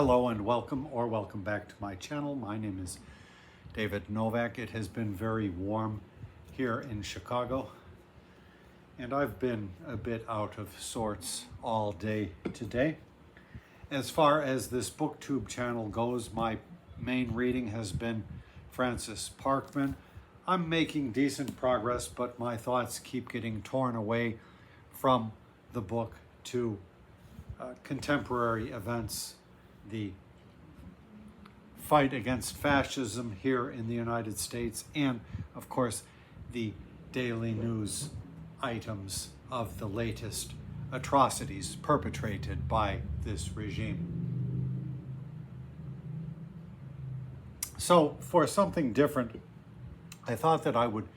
Hello and welcome back to my channel. My name is David Novak. It has been very warm here in Chicago, and I've been a bit out of sorts all day today. As far as this booktube channel goes, my main reading has been Francis Parkman. I'm making decent progress, but my thoughts keep getting torn away from the book to contemporary events, the fight against fascism here in the United States, and of course the daily news items of the latest atrocities perpetrated by this regime. So for something different, I thought that I would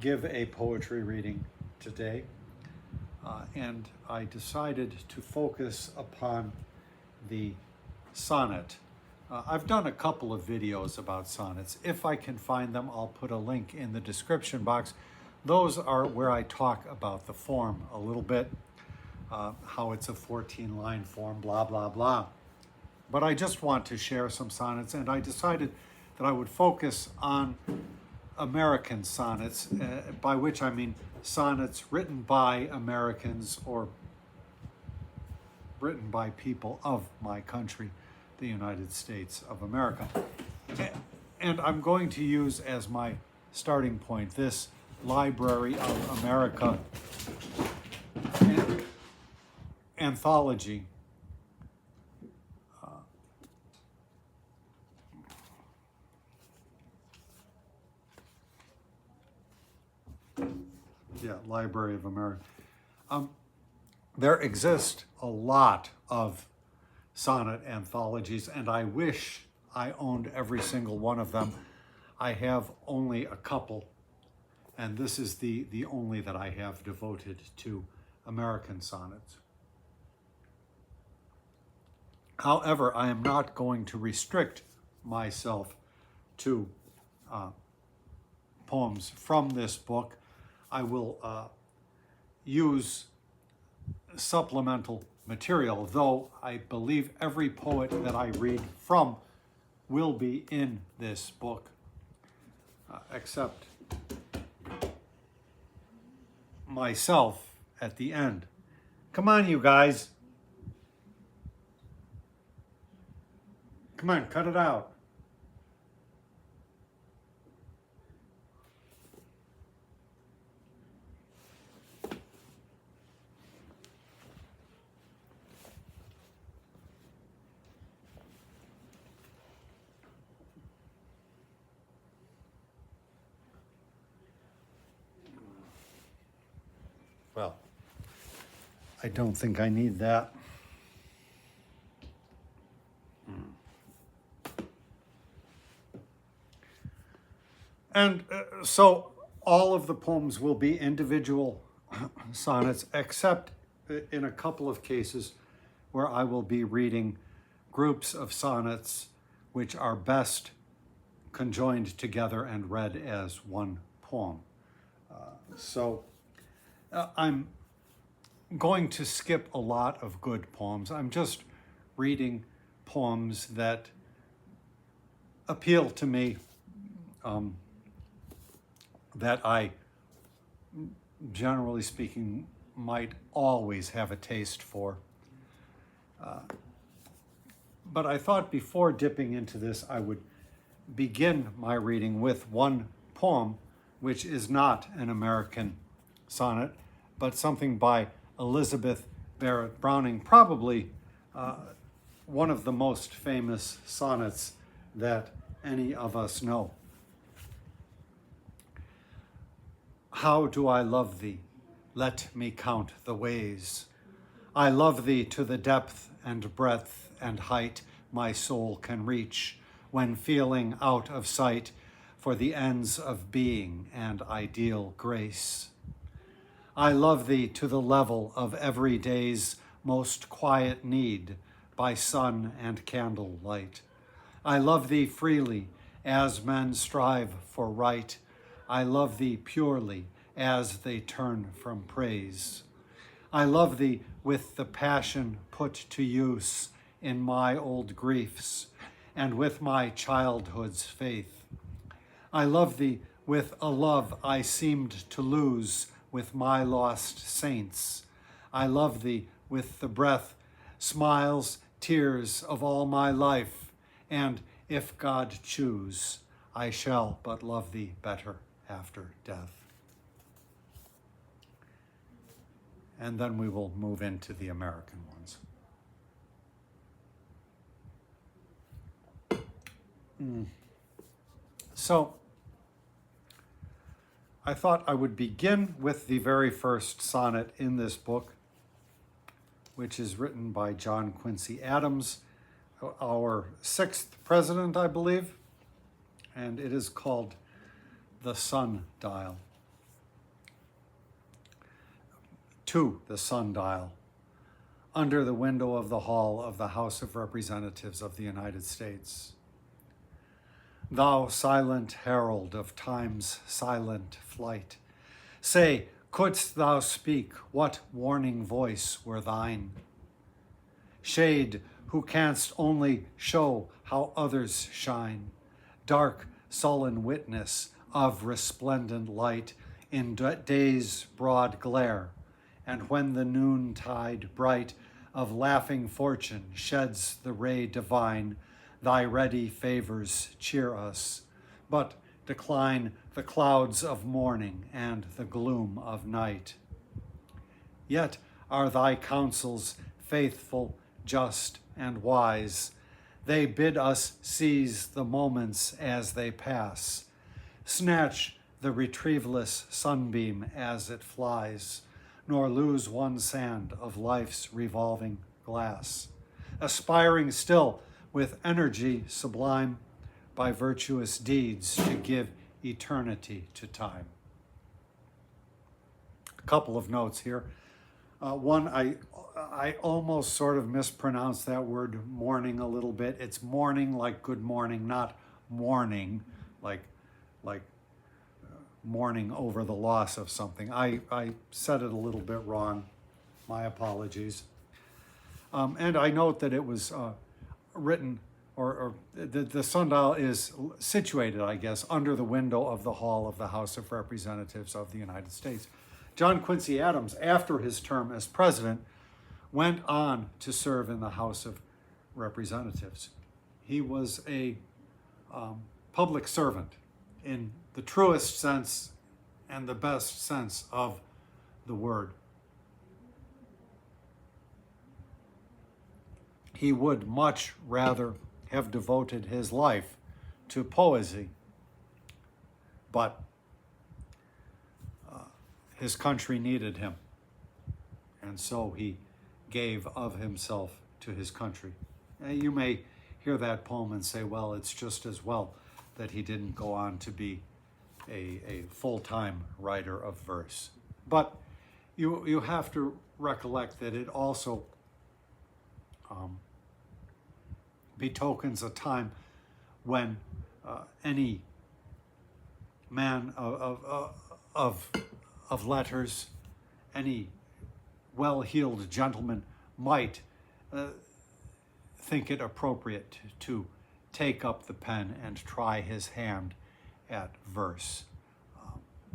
give a poetry reading today, and I decided to focus upon the sonnet. I've done a couple of videos about sonnets. If I can find them, I'll put a link in the description box. Those are where I talk about the form a little bit, how it's a 14-line form, blah, blah, blah. But I just want to share some sonnets, and I decided that I would focus on American sonnets, by which I mean sonnets written by Americans or written by people of my country, the United States of America. And I'm going to use as my starting point this Library of America anthology. Library of America. There exist a lot of sonnet anthologies, and I wish I owned every single one of them. I have only a couple, and this is the only that I have devoted to American sonnets. However, I am not going to restrict myself to poems from this book. I will use supplemental material, though I believe every poet that I read from will be in this book, except myself at the end. Come on, you guys. Come on, cut it out. Well, I don't think I need that. And so all of the poems will be individual sonnets, except in a couple of cases where I will be reading groups of sonnets which are best conjoined together and read as one poem. I'm going to skip a lot of good poems. I'm just reading poems that appeal to me, that I, generally speaking, might always have a taste for. But I thought before dipping into this, I would begin my reading with one poem which is not an American sonnet, but something by Elizabeth Barrett Browning, probably one of the most famous sonnets that any of us know. How do I love thee? Let me count the ways. I love thee to the depth and breadth and height my soul can reach, when feeling out of sight for the ends of being and ideal grace. I love thee to the level of every day's most quiet need by sun and candle light. I love thee freely as men strive for right. I love thee purely as they turn from praise. I love thee with the passion put to use in my old griefs, and with my childhood's faith. I love thee with a love I seemed to lose with my lost saints. I love thee with the breath, smiles, tears of all my life, and if God choose, I shall but love thee better after death. And then we will move into the American ones. So, I thought I would begin with the very first sonnet in this book, which is written by John Quincy Adams, our 6th president, I believe, and it is called The Sundial. To the sundial, under the window of the hall of the House of Representatives of the United States. Thou silent herald of time's silent flight, say, couldst thou speak, what warning voice were thine? Shade, who canst only show how others shine, dark, sullen witness of resplendent light in day's broad glare, and when the noontide bright of laughing fortune sheds the ray divine, thy ready favors cheer us, but decline the clouds of morning and the gloom of night. Yet are thy counsels faithful, just, and wise. They bid us seize the moments as they pass, snatch the retrieveless sunbeam as it flies, nor lose one sand of life's revolving glass, aspiring still with energy sublime by virtuous deeds to give eternity to time. A couple of notes here. One, I almost sort of mispronounced that word mourning a little bit. It's mourning like good morning, not mourning like mourning over the loss of something. I said it a little bit wrong. My apologies. And I note that it was written, or the sundial is situated, I guess, under the window of the hall of the House of Representatives of the United States. John Quincy Adams, after his term as president, went on to serve in the House of Representatives. He was a public servant in the truest sense and the best sense of the word. He would much rather have devoted his life to poesy, but his country needed him, and so he gave of himself to his country. You may hear that poem and say, well, it's just as well that he didn't go on to be a full-time writer of verse. But you have to recollect that it also betokens a time when any man of letters, any well-heeled gentleman might think it appropriate to take up the pen and try his hand at verse.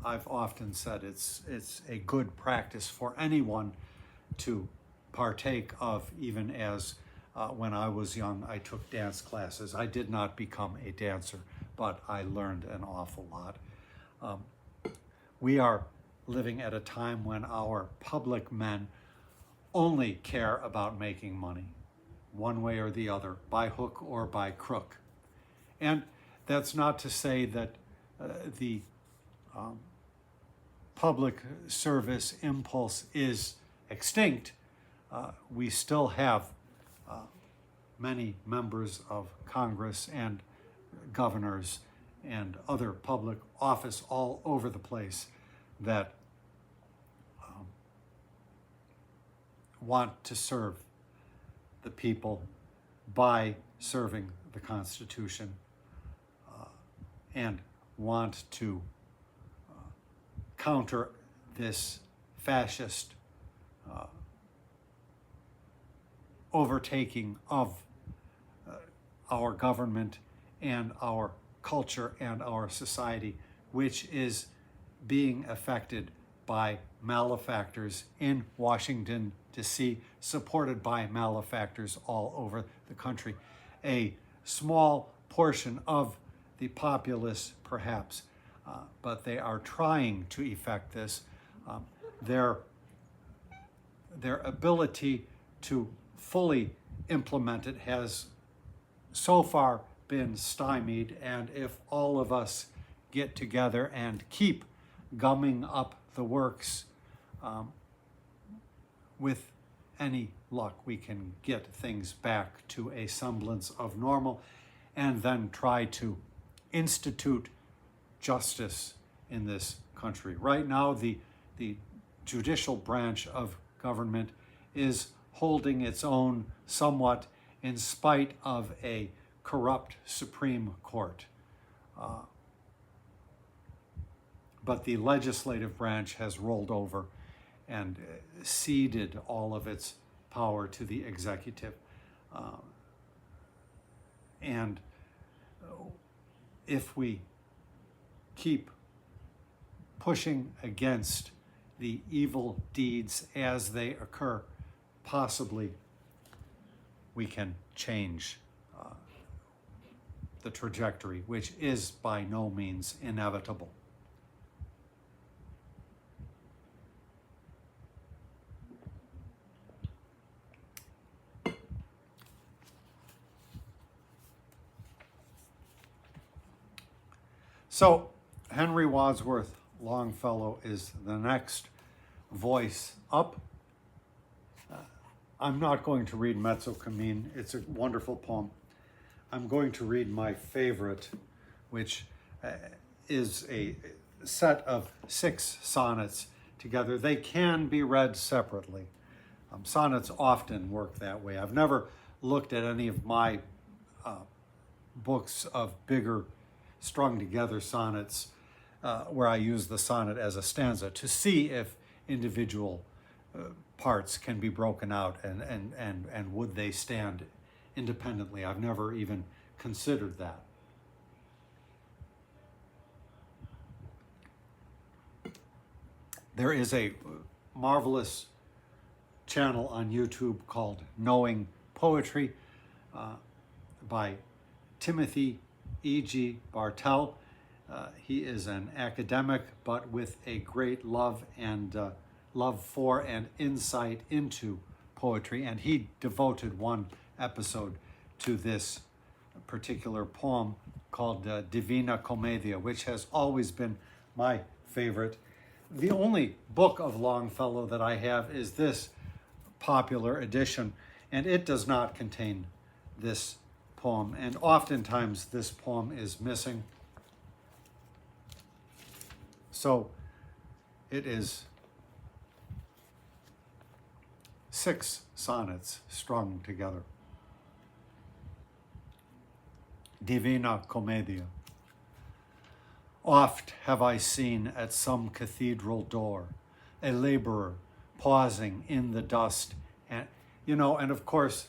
I've often said it's a good practice for anyone to partake of, even as when I was young, I took dance classes. I did not become a dancer, but I learned an awful lot. We are living at a time when our public men only care about making money, one way or the other, by hook or by crook. And that's not to say that the public service impulse is extinct. We still have many members of Congress and governors and other public office all over the place that want to serve the people by serving the Constitution and want to counter this fascist overtaking of our government and our culture and our society, which is being affected by malefactors in Washington, D.C., supported by malefactors all over the country. A small portion of the populace, perhaps, but they are trying to effect this. Their ability to fully implement it has so far been stymied, and if all of us get together and keep gumming up the works, with any luck, we can get things back to a semblance of normal and then try to institute justice in this country. Right now, the judicial branch of government is holding its own somewhat in spite of a corrupt Supreme Court. But the legislative branch has rolled over and ceded all of its power to the executive. And if we keep pushing against the evil deeds as they occur, possibly we can change the trajectory, which is by no means inevitable. So, Henry Wadsworth Longfellow is the next voice up. I'm not going to read Mezzo Cammin. It's a wonderful poem. I'm going to read my favorite, which is a set of 6 sonnets together. They can be read separately. Sonnets often work that way. I've never looked at any of my books of bigger strung together sonnets where I use the sonnet as a stanza to see if individual parts can be broken out and would they stand independently. I've never even considered that. There is a marvelous channel on YouTube called Knowing Poetry by Timothy E.G. Bartell. He is an academic, but with a great love for and insight into poetry. And he devoted one episode to this particular poem called Divina Commedia, which has always been my favorite. The only book of Longfellow that I have is this popular edition, and it does not contain this poem. And oftentimes this poem is missing. So it is 6 sonnets strung together. Divina Commedia. Oft have I seen at some cathedral door a laborer pausing in the dust, and and of course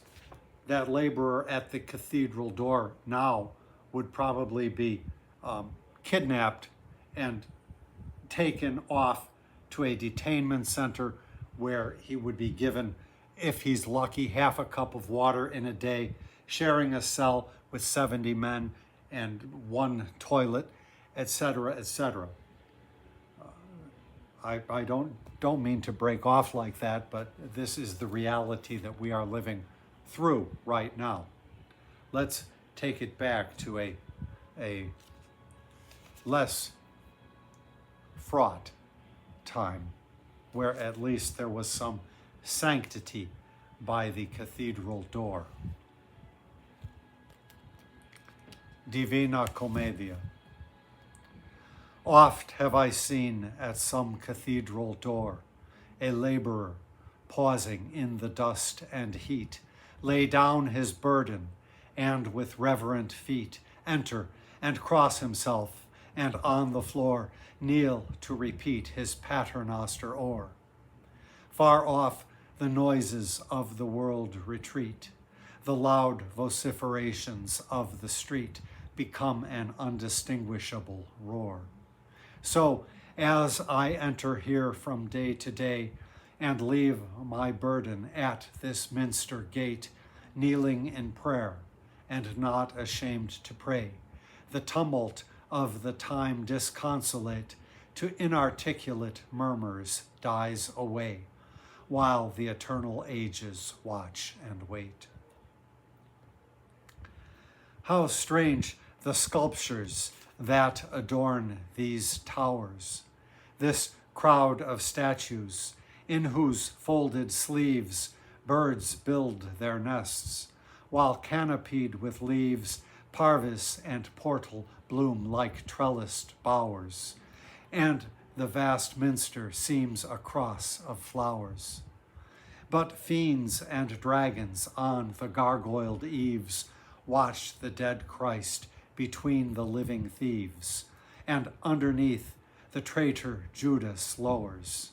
that laborer at the cathedral door now would probably be kidnapped and taken off to a detainment center where he would be given, if he's lucky, half a cup of water in a day, sharing a cell with 70 men and 1 toilet, etc., etc. I don't mean to break off like that, but this is the reality that we are living through right now. Let's take it back to a less fraught time where at least there was some sanctity by the cathedral door. Divina Commedia. Oft have I seen at some cathedral door a laborer pausing in the dust and heat, lay down his burden, and with reverent feet enter and cross himself, and on the floor kneel to repeat his paternoster o'er. Far off the noises of the world retreat. The loud vociferations of the street become an undistinguishable roar. So, as I enter here from day to day and leave my burden at this minster gate, kneeling in prayer and not ashamed to pray, the tumult of the time disconsolate to inarticulate murmurs dies away, while the eternal ages watch and wait. How strange the sculptures that adorn these towers, this crowd of statues in whose folded sleeves birds build their nests, while canopied with leaves, parvis and portal bloom like trellised bowers, and the vast minster seems a cross of flowers. But fiends and dragons on the gargoyled eaves watch the dead Christ between the living thieves, and underneath the traitor Judas lowers.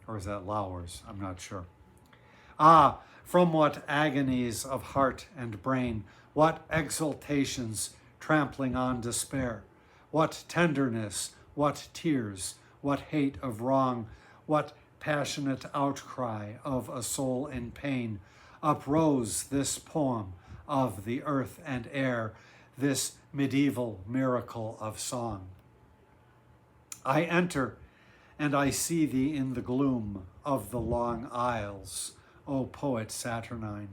Or is that lowers? I'm not sure. Ah, from what agonies of heart and brain, what exultations trampling on despair, what tenderness, what tears, what hate of wrong, what passionate outcry of a soul in pain, uprose this poem of the earth and air, this medieval miracle of song. I enter, and I see thee in the gloom of the long aisles, O poet saturnine,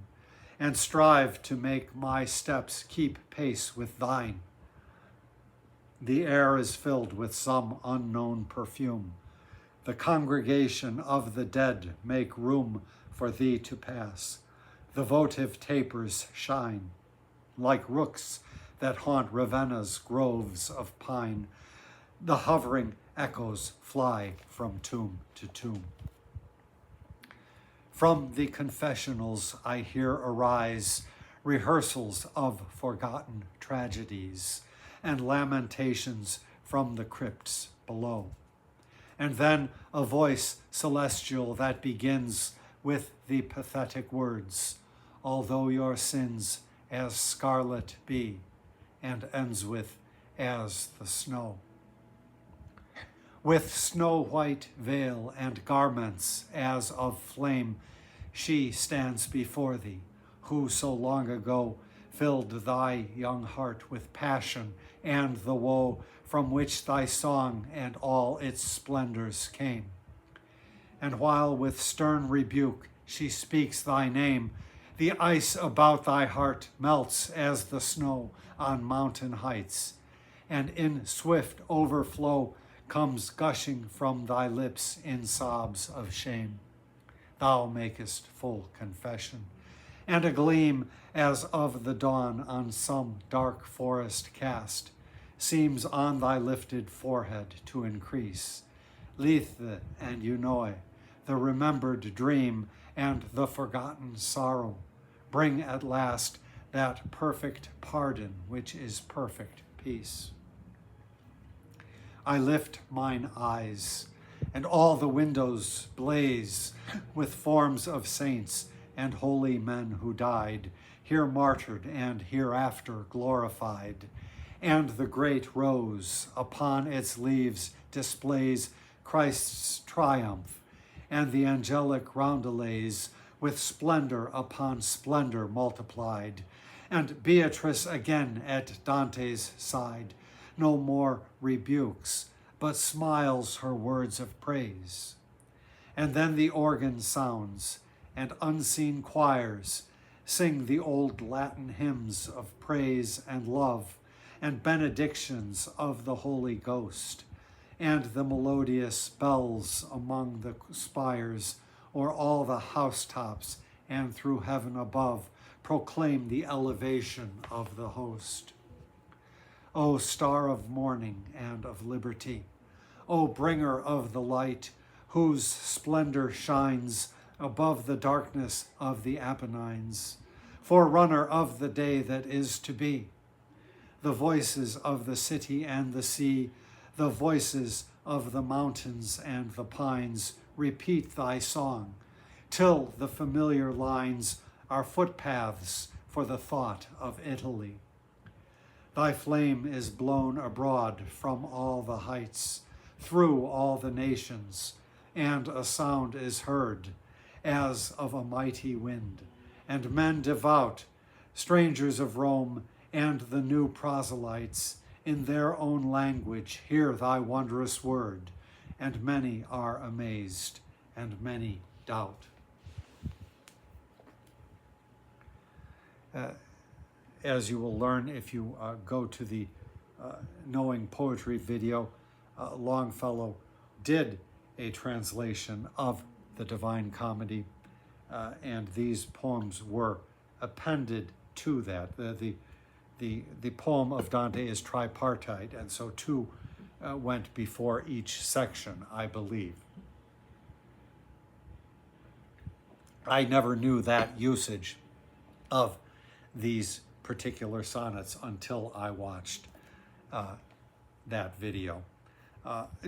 and strive to make my steps keep pace with thine. The air is filled with some unknown perfume. The congregation of the dead make room for thee to pass. The votive tapers shine, like rooks that haunt Ravenna's groves of pine. The hovering echoes fly from tomb to tomb. From the confessionals I hear arise rehearsals of forgotten tragedies and lamentations from the crypts below. And then a voice celestial that begins with the pathetic words, although your sins as scarlet be, and ends with, as the snow. With snow-white veil and garments as of flame, she stands before thee, who so long ago filled thy young heart with passion and the woe from which thy song and all its splendors came. And while with stern rebuke she speaks thy name, the ice about thy heart melts as the snow on mountain heights, and in swift overflow comes gushing from thy lips in sobs of shame. Thou makest full confession, and a gleam as of the dawn on some dark forest cast seems on thy lifted forehead to increase. Lethe and Eunoe, the remembered dream and the forgotten sorrow, bring at last that perfect pardon which is perfect peace. I lift mine eyes, and all the windows blaze with forms of saints and holy men who died, here martyred and hereafter glorified. And the great rose upon its leaves displays Christ's triumph, and the angelic roundelays with splendor upon splendor multiplied. And Beatrice again at Dante's side no more rebukes, but smiles her words of praise. And then the organ sounds, and unseen choirs sing the old Latin hymns of praise and love, and benedictions of the Holy Ghost, and the melodious bells among the spires, o'er all the housetops, and through heaven above, proclaim the elevation of the host. O star of morning and of liberty, O bringer of the light, whose splendor shines above the darkness of the Apennines, forerunner of the day that is to be, the voices of the city and the sea, the voices of the mountains and the pines repeat thy song, till the familiar lines are footpaths for the thought of Italy. Thy flame is blown abroad from all the heights, through all the nations, and a sound is heard, as of a mighty wind, and men devout, strangers of Rome, and the new proselytes, in their own language hear thy wondrous word, and many are amazed, and many doubt. As you will learn if you go to the Knowing Poetry video, Longfellow did a translation of the Divine Comedy, and these poems were appended to that. The poem of Dante is tripartite, and so two went before each section, I believe. I never knew that usage of these particular sonnets until I watched that video.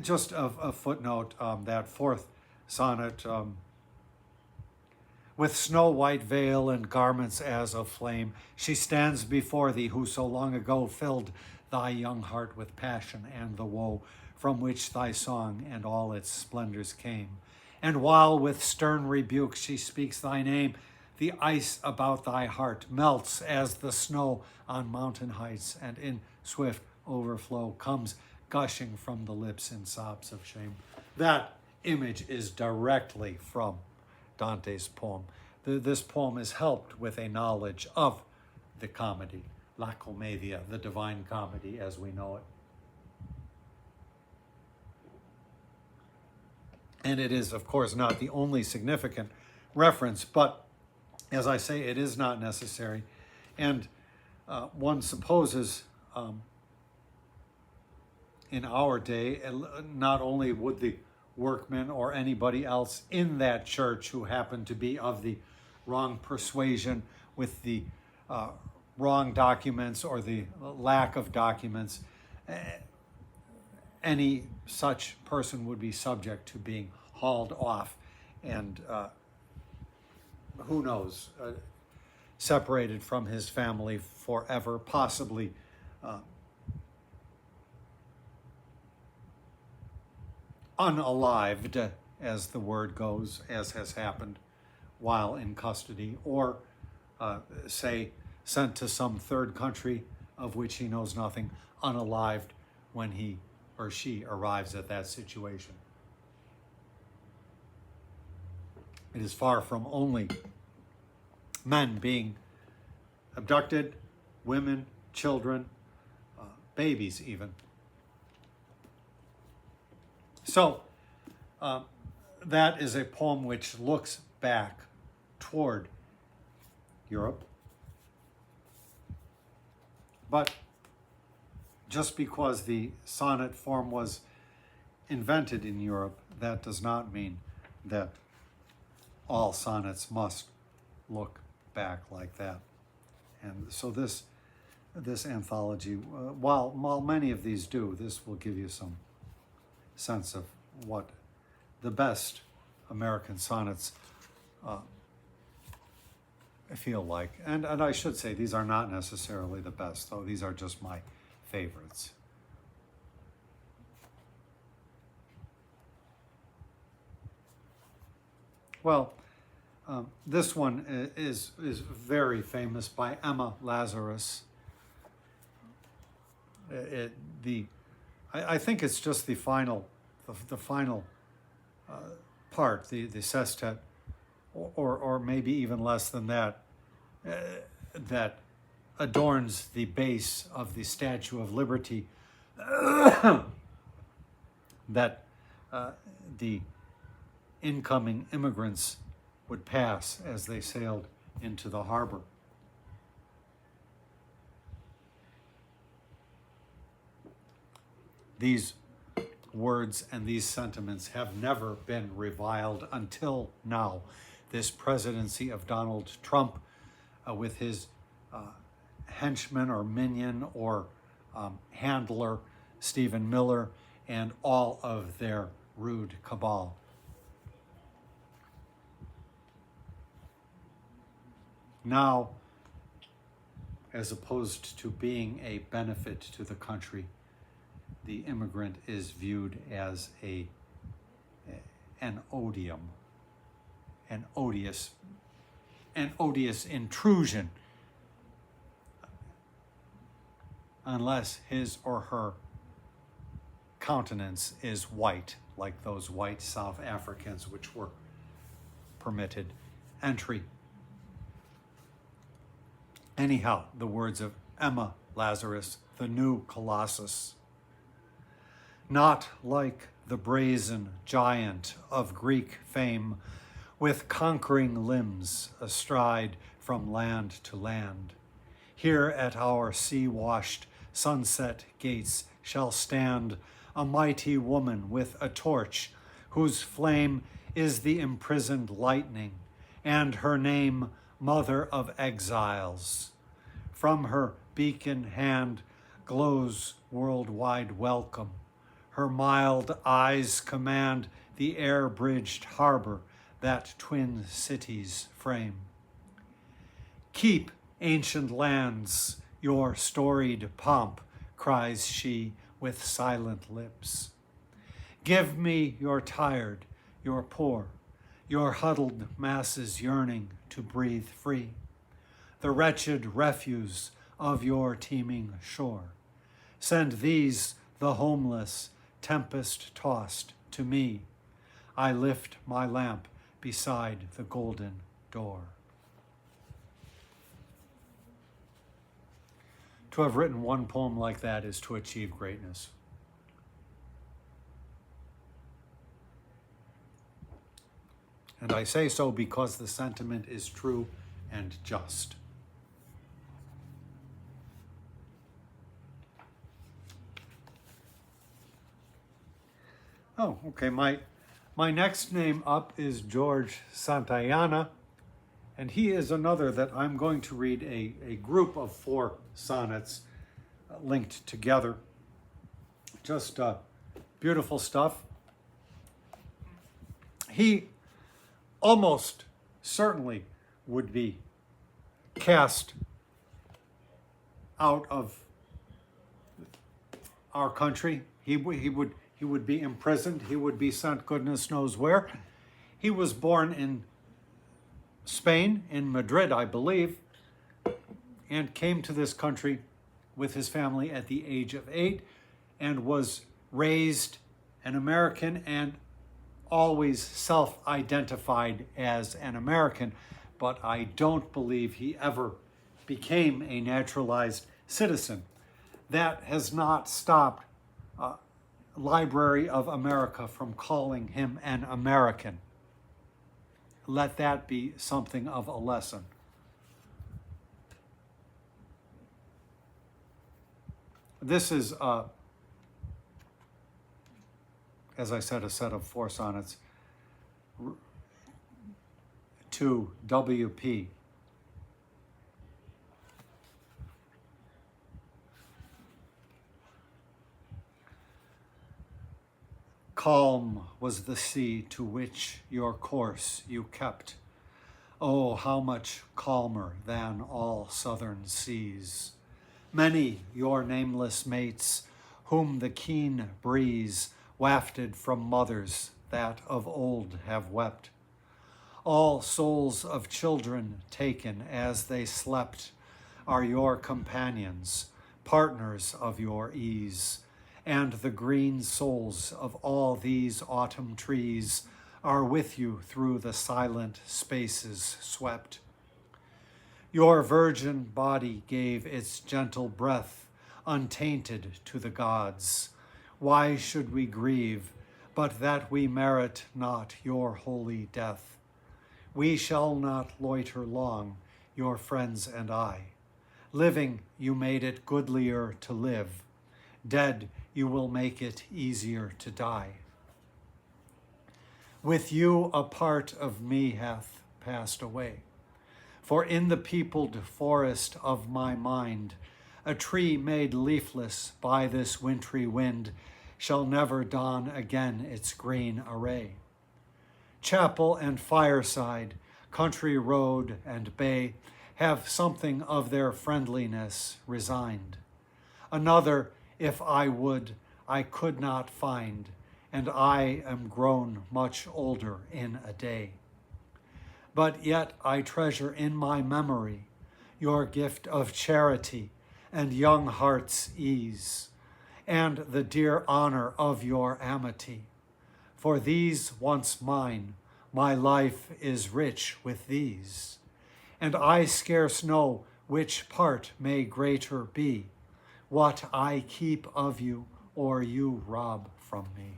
Just a footnote, that fourth sonnet, with snow-white veil and garments as of flame, she stands before thee who so long ago filled thy young heart with passion and the woe, from which thy song and all its splendors came. And while with stern rebuke she speaks thy name, the ice about thy heart melts as the snow on mountain heights, and in swift overflow comes gushing from the lips in sobs of shame. That image is directly from Dante's poem. This poem is helped with a knowledge of the comedy, La Commedia, the Divine Comedy as we know it. And it is, of course, not the only significant reference, but as I say, it is not necessary. And one supposes in our day, not only would the workmen or anybody else in that church who happened to be of the wrong persuasion with the wrong documents or the lack of documents, any such person would be subject to being hauled off and who knows, separated from his family forever, possibly unalived, as the word goes, as has happened while in custody, or say sent to some third country of which he knows nothing, unalived when he or she arrives at that situation. It is far from only men being abducted, women, children, babies even. So that is a poem which looks back toward Europe. But just because the sonnet form was invented in Europe, that does not mean that all sonnets must look back like that. And so this anthology, while many of these do, this will give you some sense of what the best American sonnets feel like. And I should say, these are not necessarily the best, though. These are just my favorites. Well, this one is very famous, by Emma Lazarus. I think it's just the final part, the sestet, or maybe even less than that, that adorns the base of the Statue of Liberty that the incoming immigrants would pass as they sailed into the harbor. These words and these sentiments have never been reviled until now. This presidency of Donald Trump, with his henchman or minion or handler, Stephen Miller, and all of their rude cabal. Now, as opposed to being a benefit to the country, the immigrant is viewed as an odium, an odious intrusion, unless his or her countenance is white, like those white South Africans which were permitted entry. Anyhow, the words of Emma Lazarus, the new Colossus. Not like the brazen giant of Greek fame, with conquering limbs astride from land to land. Here at our sea-washed sunset gates shall stand a mighty woman with a torch, whose flame is the imprisoned lightning, and her name Mother of Exiles. From her beacon hand glows worldwide welcome. Her mild eyes command the air-bridged harbor that twin cities frame. Keep, ancient lands, your storied pomp, cries she with silent lips. Give me your tired, your poor, your huddled masses yearning to breathe free, the wretched refuse of your teeming shore. Send these, the homeless, tempest-tossed, to me. I lift my lamp beside the golden door. To have written one poem like that is to achieve greatness. And I say so because the sentiment is true and just. Oh, okay. My next name up is George Santayana, and he is another that I'm going to read a group of 4 sonnets linked together. Just beautiful stuff. He almost certainly would be cast out of our country. He would be imprisoned. He would be sent goodness knows where. He was born in Spain, in Madrid, I believe, and came to this country with his family at the age of 8 and was raised an American and always self-identified as an American, but I don't believe he ever became a naturalized citizen. That has not stopped Library of America from calling him an American. Let that be something of a lesson. This is, as I said, a set of 4 sonnets to W.P. Calm was the sea to which your course you kept. Oh, how much calmer than all southern seas. Many your nameless mates, whom the keen breeze wafted from mothers that of old have wept. All souls of children taken as they slept are your companions, partners of your ease, and the green souls of all these autumn trees are with you through the silent spaces swept. Your virgin body gave its gentle breath, untainted to the gods. Why should we grieve, but that we merit not your holy death? We shall not loiter long, your friends and I. Living, you made it goodlier to live. Dead, you will make it easier to die. With you a part of me hath passed away. For in the peopled forest of my mind, a tree made leafless by this wintry wind shall never don again its green array. Chapel and fireside, country road and bay have something of their friendliness resigned. Another, if I would, I could not find, and I am grown much older in a day. But yet I treasure in my memory your gift of charity and young heart's ease, and the dear honor of your amity. For these once mine, my life is rich with these, and I scarce know which part may greater be, what I keep of you or you rob from me.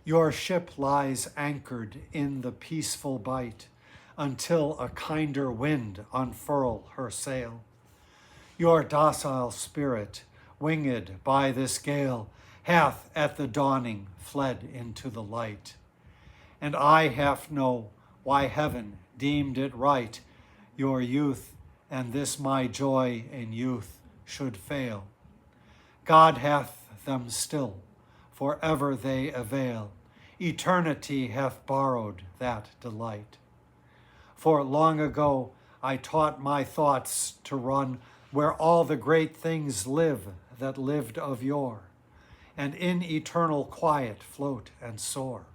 Your ship lies anchored in the peaceful bight until a kinder wind unfurl her sail. Your docile spirit, winged by this gale, hath at the dawning fled into the light. And I half know why heaven deemed it right your youth and this my joy in youth should fail. God hath them still, for ever they avail. Eternity hath borrowed that delight. For long ago I taught my thoughts to run where all the great things live that lived of yore, and in eternal quiet float and soar.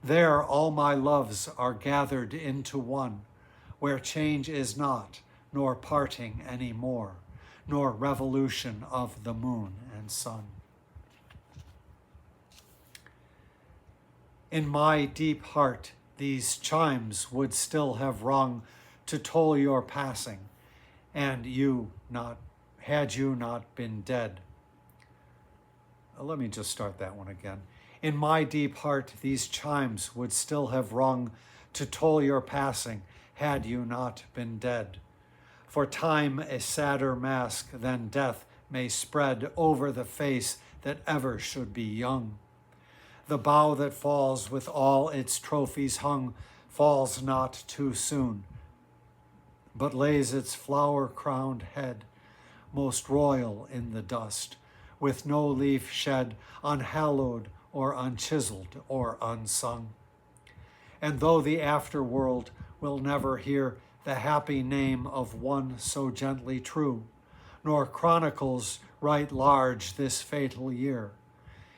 There all my loves are gathered into one, where change is not, nor parting any more, nor revolution of the moon and sun. In my deep heart these chimes would still have rung to toll your passing, and had you not been dead. Let me just start that one again. In my deep heart these chimes would still have rung to toll your passing, had you not been dead. For time a sadder mask than death may spread over the face that ever should be young. The bough that falls with all its trophies hung falls not too soon, but lays its flower-crowned head most royal in the dust, with no leaf shed, unhallowed or unchiseled or unsung. And though the afterworld will never hear the happy name of one so gently true, nor chronicles write large this fatal year,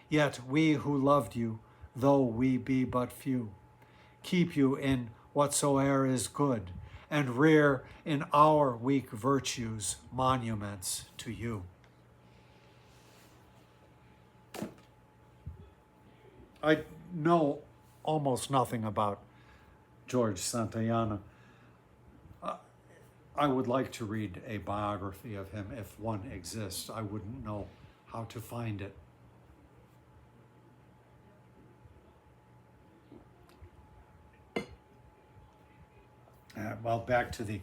yet we who loved you, though we be but few, keep you in whatsoe'er is good, and rear in our weak virtues monuments to you. I know almost nothing about George Santayana. I would like to read a biography of him if one exists. I wouldn't know how to find it. Well, back to the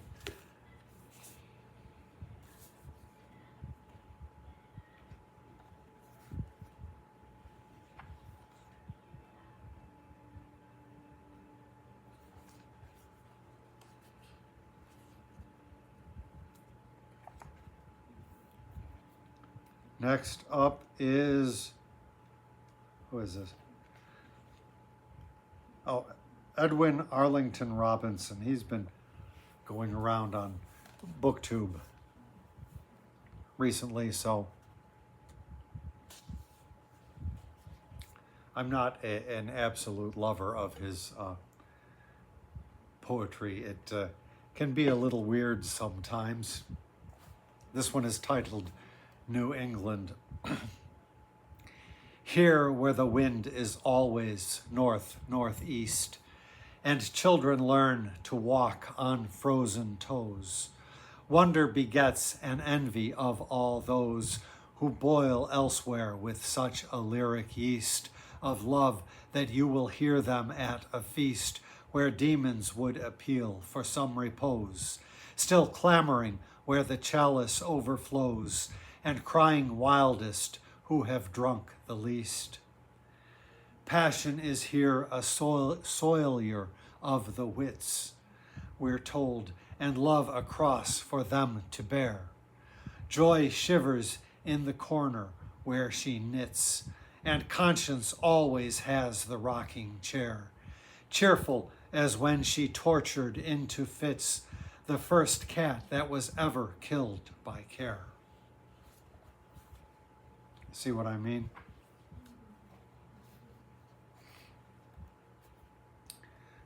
next up is, who is this? Oh, Edwin Arlington Robinson. He's been going around on BookTube recently, so I'm not an absolute lover of his poetry. It can be a little weird sometimes. This one is titled New England. Here where the wind is always north-northeast, and children learn to walk on frozen toes, wonder begets an envy of all those who boil elsewhere with such a lyric yeast of love that you will hear them at a feast where demons would appeal for some repose, still clamoring where the chalice overflows, and crying wildest who have drunk the least. Passion is here a soilier of the wits, we're told, and love a cross for them to bear. Joy shivers in the corner where she knits, and conscience always has the rocking chair. Cheerful as when she tortured into fits the first cat that was ever killed by care. See what I mean?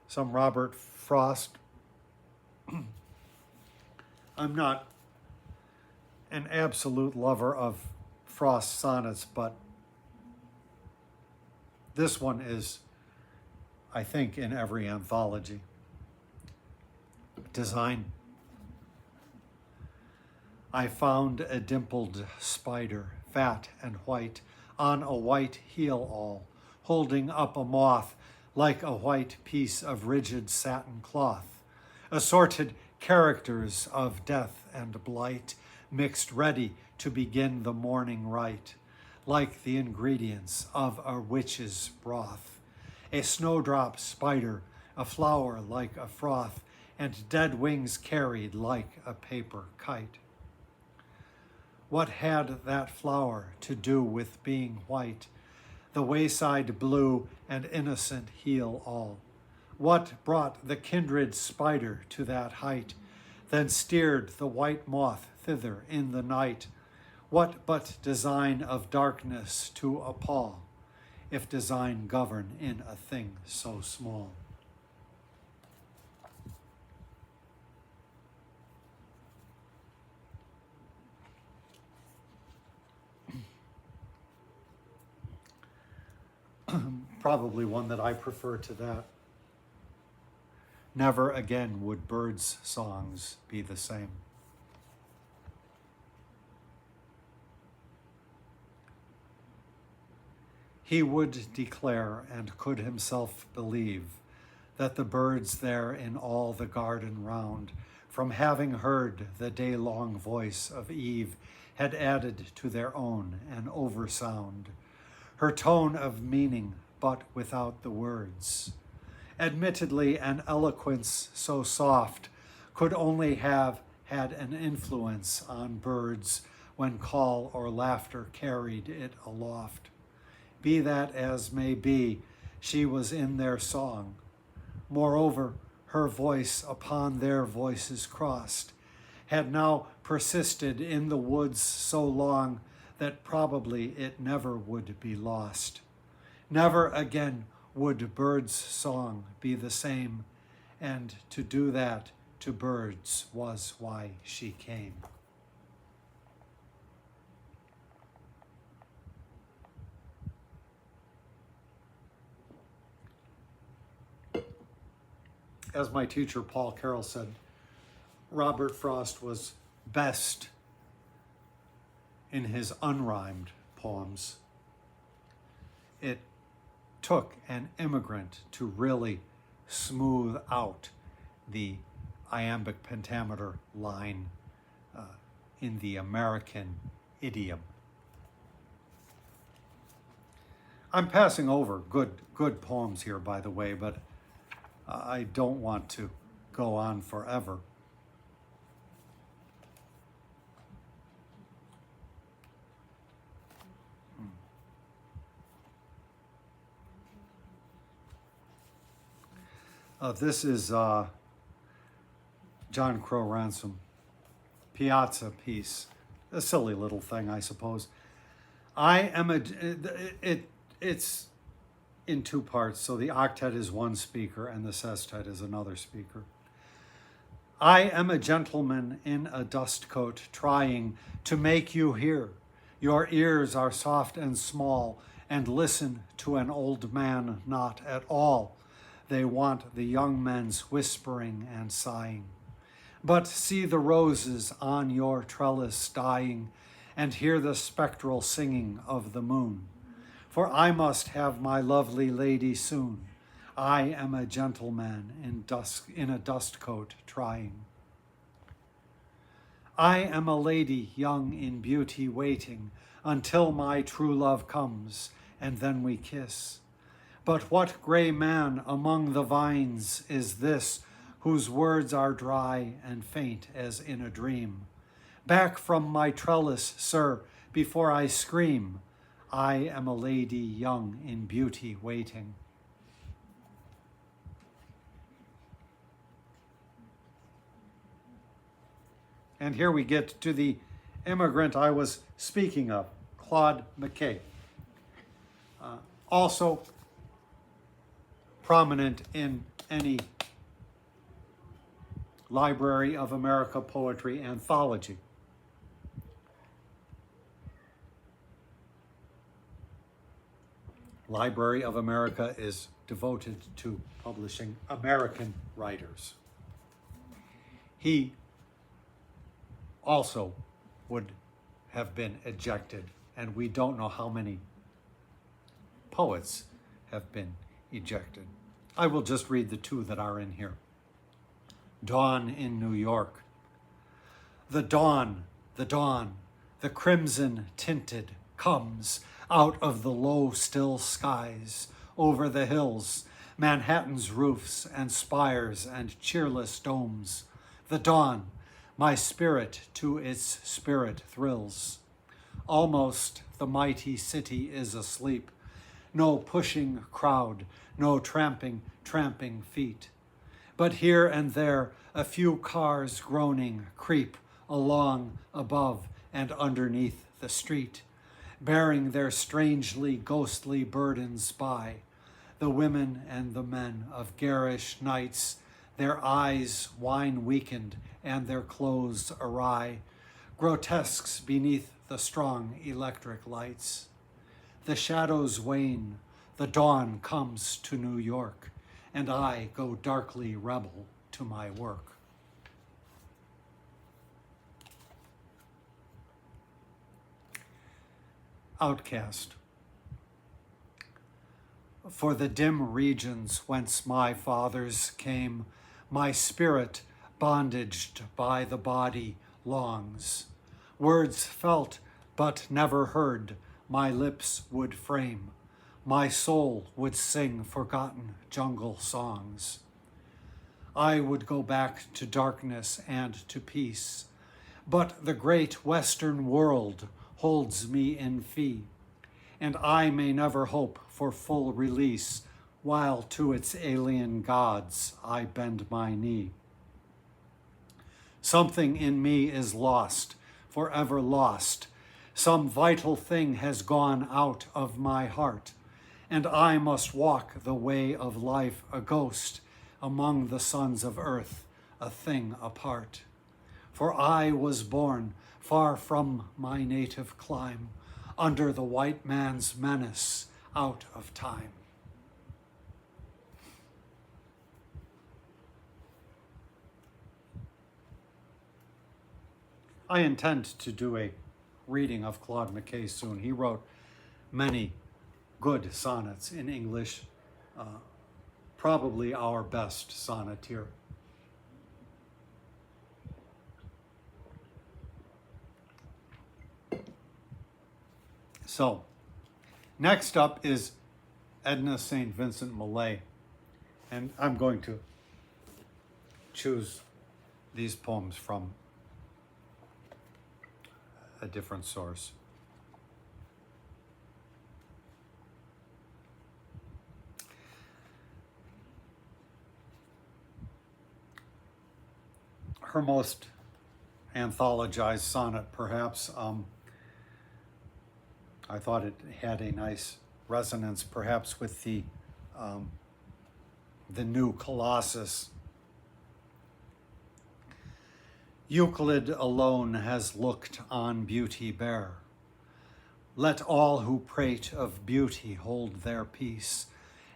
Some Robert Frost. I'm not an absolute lover of Frost sonnets, but this one is, I think, in every anthology. Design. I found a dimpled spider, fat and white, on a white heel-all, holding up a moth like a white piece of rigid satin cloth. Assorted characters of death and blight, mixed ready to begin the morning rite, like the ingredients of a witch's broth. A snowdrop spider, a flower like a froth, and dead wings carried like a paper kite. What had that flower to do with being white, the wayside blue and innocent heel all? What brought the kindred spider to that height, then steered the white moth thither in the night? What but design of darkness to appall, if design govern in a thing so small? Probably one that I prefer to that. Never again would birds' songs be the same. He would declare, and could himself believe, that the birds there in all the garden round, from having heard the day-long voice of Eve, had added to their own an oversound, her tone of meaning, but without the words. Admittedly, an eloquence so soft could only have had an influence on birds when call or laughter carried it aloft. Be that as may be, she was in their song. Moreover, her voice upon their voices crossed, had now persisted in the woods so long that probably it never would be lost. Never again would birds' song be the same, and to do that to birds was why she came. As my teacher Paul Carroll said, Robert Frost was best in his unrhymed poems. It took an immigrant to really smooth out the iambic pentameter line in the American idiom. I'm passing over good poems here, by the way, but I don't want to go on forever. This is John Crowe Ransom, Piazza piece. A silly little thing, I suppose. It's in two parts, so the octet is one speaker and the sestet is another speaker. I am a gentleman in a dust coat trying to make you hear. Your ears are soft and small, and listen to an old man not at all. They want the young men's whispering and sighing. But see the roses on your trellis dying, and hear the spectral singing of the moon. For I must have my lovely lady soon. I am a gentleman in a dust coat trying. I am a lady young in beauty waiting until my true love comes, and then we kiss. But what gray man among the vines is this, whose words are dry and faint as in a dream? Back from my trellis, sir, before I scream. I am a lady young in beauty waiting. And here we get to the immigrant I was speaking of, Claude McKay. Also prominent in any Library of America poetry anthology. Library of America is devoted to publishing American writers. He also would have been ejected, and we don't know how many poets have been ejected. I will just read the two that are in here. Dawn in New York. The dawn, the crimson tinted comes out of the low, still skies, over the hills, Manhattan's roofs and spires and cheerless domes. The dawn, my spirit to its spirit thrills. Almost the mighty city is asleep. No pushing crowd, no tramping feet. But here and there, a few cars groaning creep along above and underneath the street, bearing their strangely ghostly burdens by. The women and the men of garish nights, their eyes wine-weakened and their clothes awry, grotesques beneath the strong electric lights. The shadows wane, the dawn comes to New York, and I go darkly rebel to my work. Outcast. For the dim regions whence my fathers came, my spirit, bondaged by the body, longs. Words felt but never heard, my lips would frame. My soul would sing forgotten jungle songs. I would go back to darkness and to peace, but the great Western world holds me in fee, and I may never hope for full release, while to its alien gods I bend my knee. Something in me is lost, forever lost. Some vital thing has gone out of my heart, and I must walk the way of life a ghost among the sons of earth, a thing apart. For I was born far from my native clime, under the white man's menace, out of time. I intend to do a reading of Claude McKay soon. He wrote many good sonnets in English, probably our best sonneteer. So, next up is Edna St. Vincent Millay, and I'm going to choose these poems from a different source. Her most anthologized sonnet, perhaps. I thought it had a nice resonance, perhaps, with the new Colossus. Euclid alone has looked on beauty bare. Let all who prate of beauty hold their peace,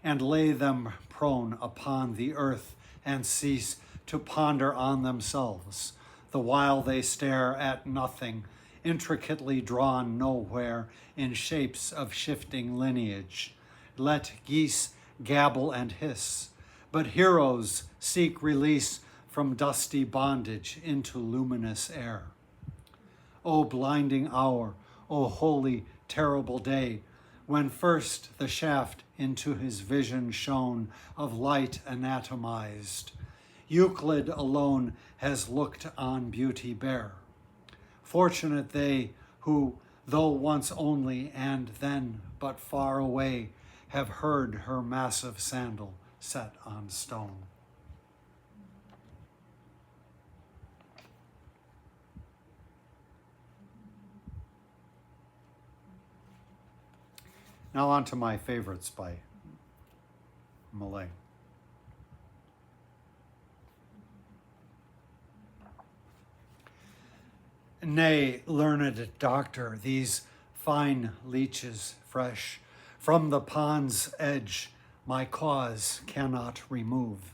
and lay them prone upon the earth, and cease to ponder on themselves, the while they stare at nothing, intricately drawn nowhere in shapes of shifting lineage. Let geese gabble and hiss, but heroes seek release from dusty bondage into luminous air. O blinding hour, O holy, terrible day, when first the shaft into his vision shone of light anatomized. Euclid alone has looked on beauty bare. Fortunate they who, though once only and then but far away, have heard her massive sandal set on stone. Now on to my favorites by Millay. Nay, learned doctor, these fine leeches fresh from the pond's edge my cause cannot remove.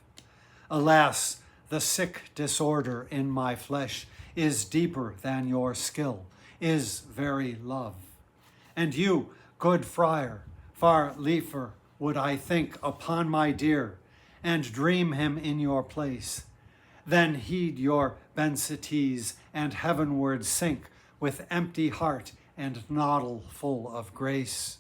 Alas, the sick disorder in my flesh is deeper than your skill, is very love. And you, good friar, far liefer would I think upon my dear, and dream him in your place, then heed your bensities and heavenward sink with empty heart and noddle full of grace.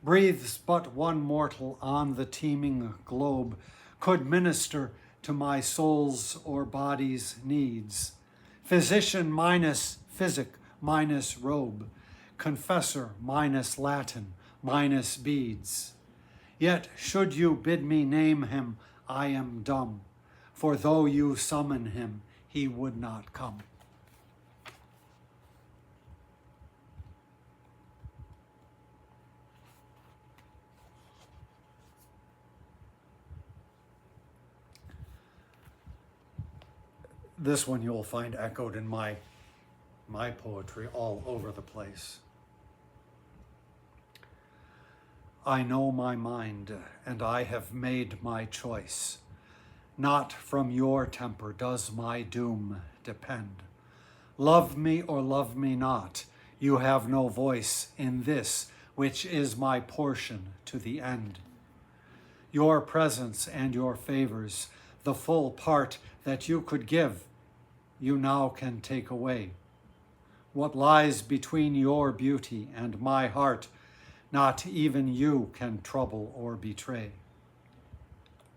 Breathes but one mortal on the teeming globe could minister to my soul's or body's needs. Physician minus physic minus robe, confessor minus Latin minus beads. Yet should you bid me name him, I am dumb, for though you summon him, he would not come. This one you'll find echoed in my poetry all over the place. I know my mind, and I have made my choice. Not from your temper does my doom depend. Love me or love me not, you have no voice in this, which is my portion to the end. Your presence and your favors, the full part that you could give, you now can take away. What lies between your beauty and my heart, not even you can trouble or betray.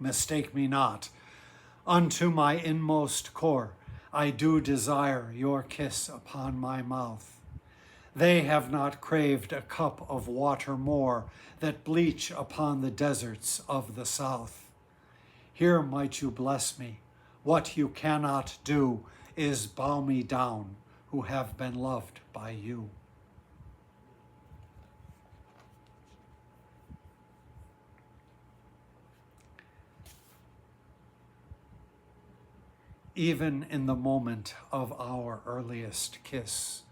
Mistake me not. Unto my inmost core, I do desire your kiss upon my mouth. They have not craved a cup of water more that bleach upon the deserts of the south. Here might you bless me. What you cannot do is bow me down, who have been loved by you. Even in the moment of our earliest kiss,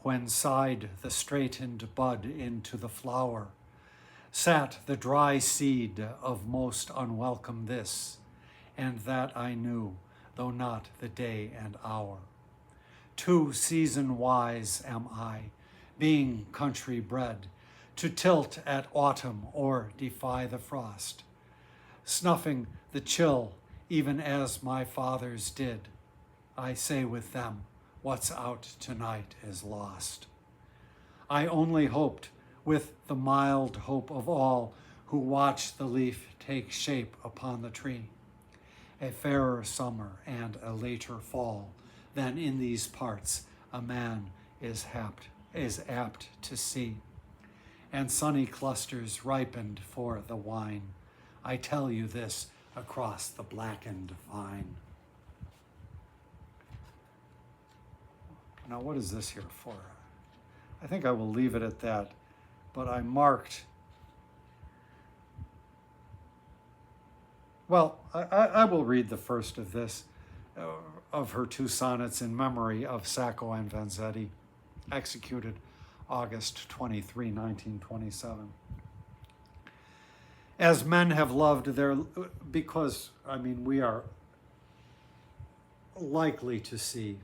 when sighed the straightened bud into the flower, sat the dry seed of most unwelcome this, and that I knew, though not the day and hour. Too season-wise am I, being country bred, to tilt at autumn or defy the frost, snuffing the chill even as my fathers did. I say with them, what's out tonight is lost. I only hoped, with the mild hope of all who watch the leaf take shape upon the tree, a fairer summer and a later fall than in these parts a man is apt to see, and sunny clusters ripened for the wine. I tell you this across the blackened vine. Now, what is this here for? I think I will leave it at that, but I marked, well, I will read the first of this, of her two sonnets in memory of Sacco and Vanzetti, executed August 23, 1927. As men have loved their, because, I mean, we are likely to see,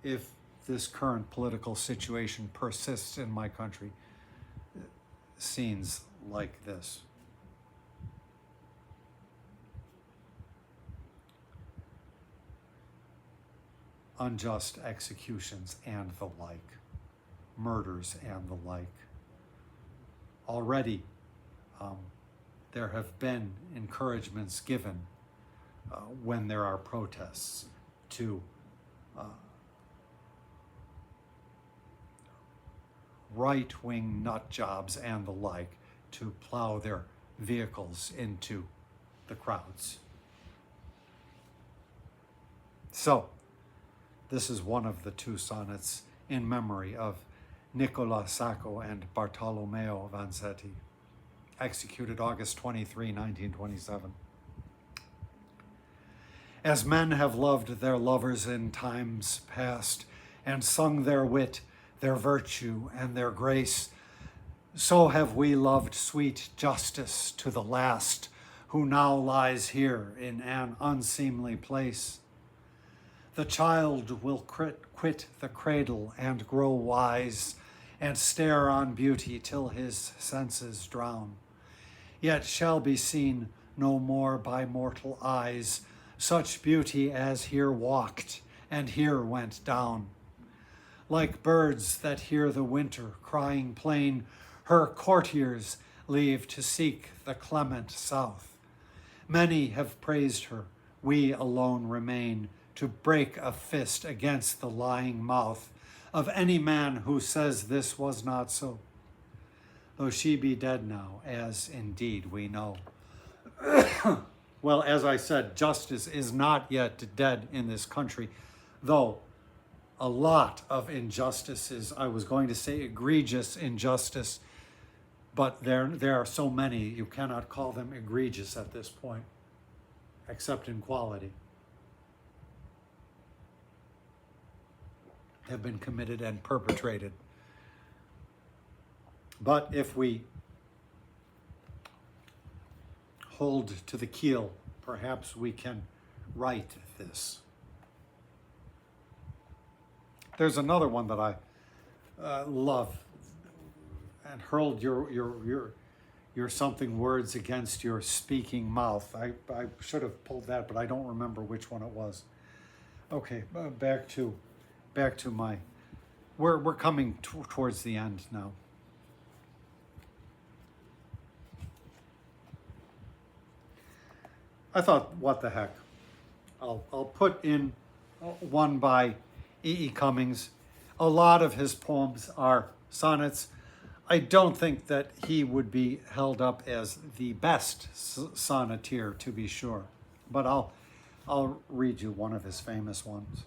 if this current political situation persists in my country, scenes like this. Unjust executions and the like, murders and the like. Already, there have been encouragements given when there are protests to right-wing nut jobs and the like to plow their vehicles into the crowds. So, this is one of the two sonnets in memory of Nicola Sacco and Bartolomeo Vanzetti, executed August 23, 1927. As men have loved their lovers in times past, and sung their wit, their virtue, and their grace, so have we loved sweet Justice to the last, who now lies here in an unseemly place. The child will quit the cradle and grow wise, and stare on beauty till his senses drown, yet shall be seen no more by mortal eyes such beauty as here walked and here went down. Like birds that hear the winter crying plain, her courtiers leave to seek the clement south. Many have praised her, we alone remain, to break a fist against the lying mouth of any man who says this was not so, though she be dead now, as indeed we know. Well, as I said, justice is not yet dead in this country, though a lot of injustices, I was going to say egregious injustice, but there are so many, you cannot call them egregious at this point, except in quality, have been committed and perpetrated. But if we hold to the keel, perhaps we can right this. There's another one that I love, and hurled your something words against your speaking mouth. I should have pulled that, but I don't remember which one it was. Okay, back to my, we're coming towards the end now. I thought, what the heck? I'll put in one by E. Cummings. A lot of his poems are sonnets. I don't think that he would be held up as the best sonneteer, to be sure, but I'll read you one of his famous ones.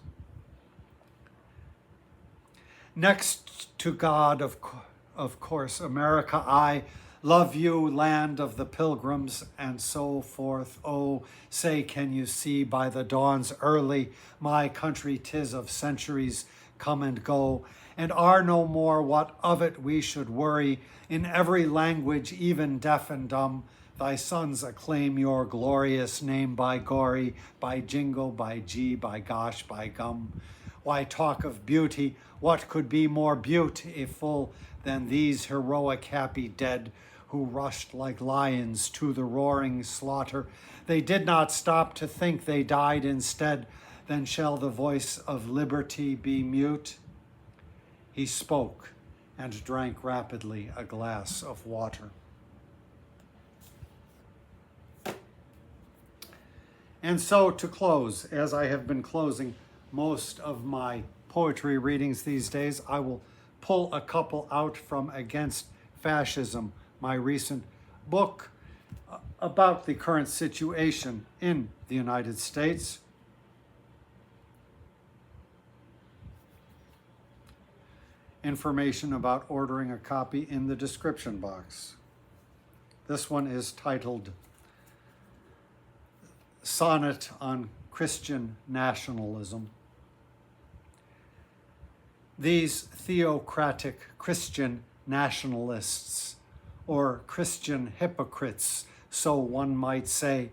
Next to God, of course, America, I love you, land of the pilgrims, and so forth. Oh, say, can you see by the dawn's early, my country 'tis of centuries come and go, and are no more what of it we should worry. In every language, even deaf and dumb, thy sons acclaim your glorious name by gory, by jingo, by gee, by gosh, by gum. Why talk of beauty? What could be more beautiful than these heroic happy dead who rushed like lions to the roaring slaughter? They did not stop to think, they died instead. Then shall the voice of liberty be mute? He spoke and drank rapidly a glass of water. And so to close, as I have been closing most of my poetry readings these days, I will pull a couple out from Against Fascism, my recent book about the current situation in the United States. Information about ordering a copy in the description box. This one is titled Sonnet on Christian Nationalism. These theocratic Christian nationalists, or Christian hypocrites, so one might say,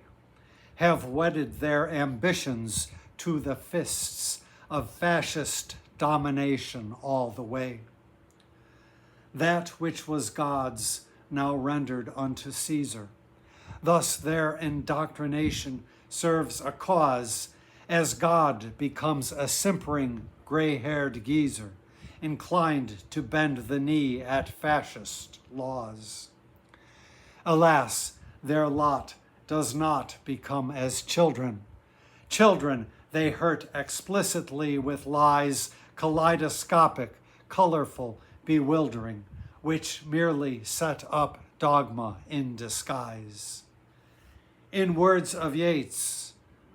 have wedded their ambitions to the fists of fascist domination all the way. That which was God's now rendered unto Caesar. Thus their indoctrination serves a cause, as God becomes a simpering gray-haired geezer, inclined to bend the knee at fascist laws. Alas, their lot does not become as children. Children they hurt explicitly with lies, kaleidoscopic, colorful, bewildering, which merely set up dogma in disguise. In words of Yeats,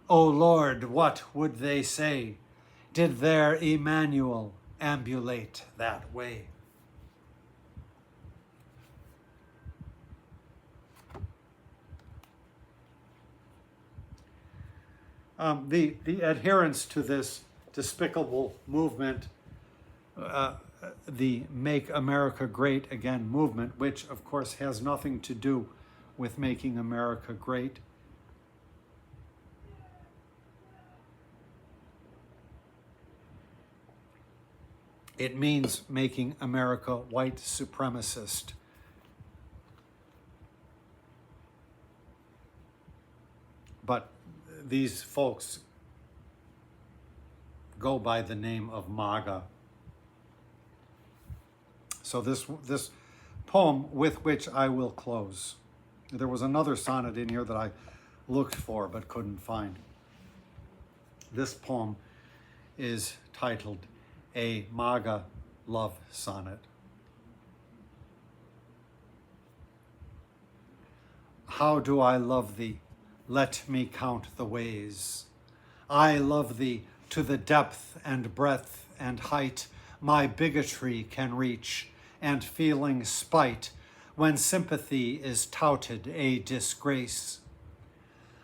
O Lord, what would they say, did their Emmanuel ambulate that way? The adherents to this despicable movement, the Make America Great Again movement, which of course has nothing to do with making America great. It means making America white supremacist. But these folks go by the name of MAGA. So this poem with which I will close. There was another sonnet in here that I looked for but couldn't find. This poem is titled A MAGA Love Sonnet. How do I love thee? Let me count the ways. I love thee to the depth and breadth and height my bigotry can reach, and feeling spite when sympathy is touted a disgrace.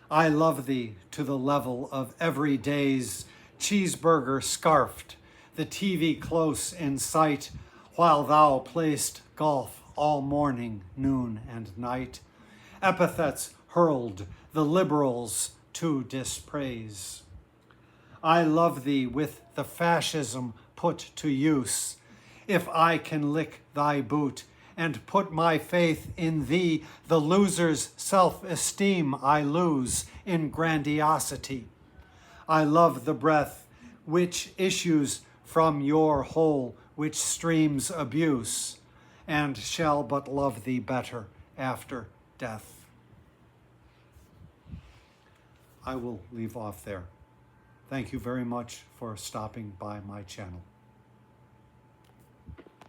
I love thee to the level of every day's cheeseburger scarfed, the TV close in sight, while thou play'st golf all morning, noon, and night. Epithets hurled the liberals to dispraise. I love thee with the fascism put to use. If I can lick thy boot and put my faith in thee, the loser's self-esteem I lose in grandiosity. I love the breath which issues from your hole, which streams abuse, and shall but love thee better after death. I will leave off there. Thank you very much for stopping by my channel.